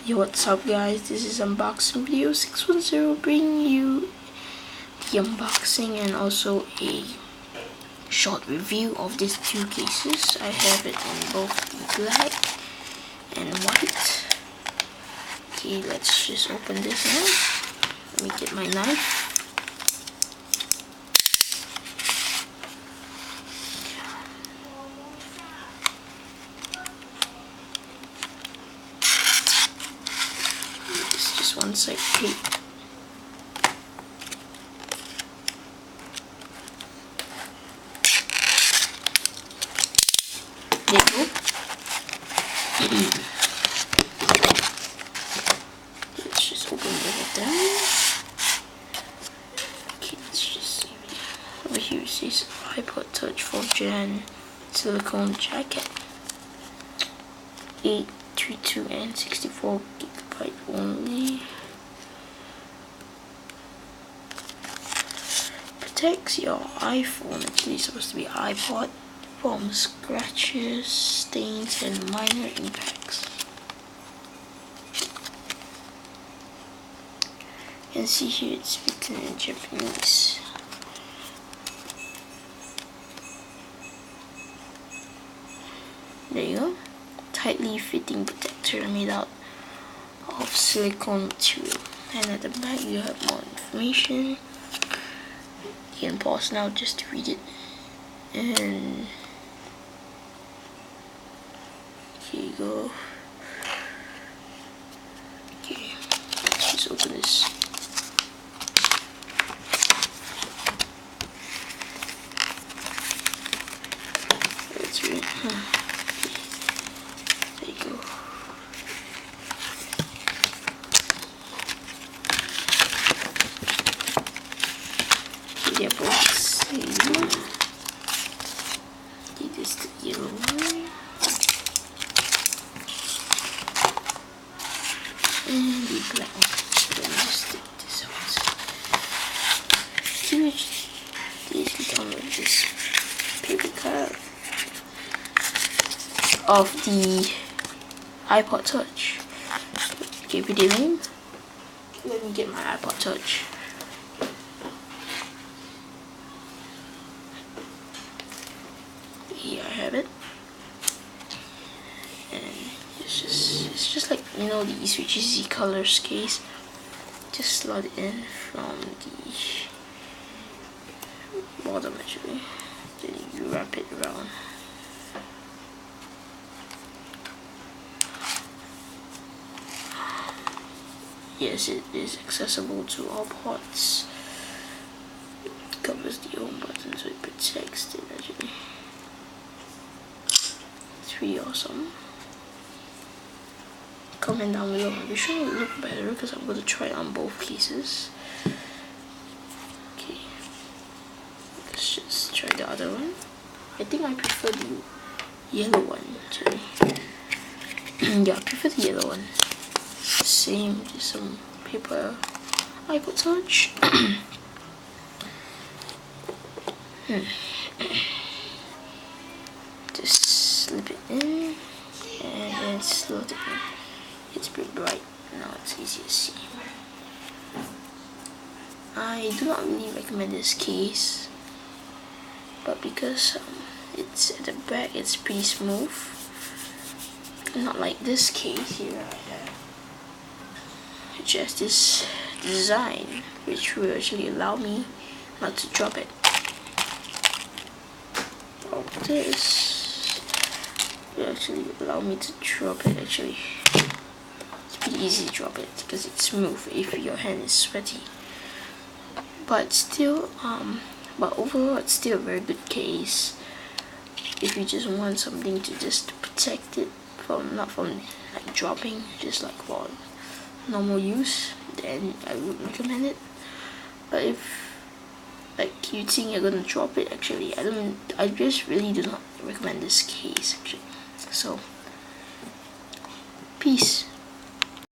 Yo, what's up guys, this is unboxing video 610, bringing you the unboxing and also a short review of these two cases. I have it in both the black and white. Okay, let's just open this now. Let me get my knife. Just one side tape. There you go. Let's just open both of them. Okay, let's just see. Over here it says iPod Touch 4th Gen silicone jacket. 832 and 64 gigabyte only. Protects your iPhone, actually it's supposed to be iPod, from scratches, stains and minor impacts. You can see here it's written in Japanese. There you go. Tightly fitting protector made out of silicone material. And at the back you have more information. You can pause now just to read it. And here you go. Okay, let's just open this. Let's read. There you go. They're both same. This is the yellow one. And the black one. Let me just stick this out. Huge. These come with this paper cut of the iPod Touch. Give it a name. Let me get my iPod Touch. Here I have it, and it's just like, you know, these which is the colors case. Just slot it in from the bottom actually. Then you wrap it around. Yes, it is accessible to all ports. It covers the home button, so it protects it actually. It's really awesome. Comment down below which one will look better, because I'm going to try it on both cases. Okay, let's just try the other one. I think I prefer the yellow one actually. Yeah, I prefer the yellow one. Same, just some paper iPod Touch. Just slip it in and then slot it in. It's pretty bright now, it's easy to see. I do not really recommend this case, but because it's at the back, it's pretty smooth. Not like this case here. It has this design which will actually allow me not to drop it. Oh, this will actually allow me to drop it actually. It's pretty easy to drop it because it's smooth if your hand is sweaty. But still, but overall it's still a very good case. If you just want something to just protect it from, not from like dropping, just like for normal use, then I would recommend it. But if like you think you're gonna drop it, actually I just really do not recommend this case actually. So peace.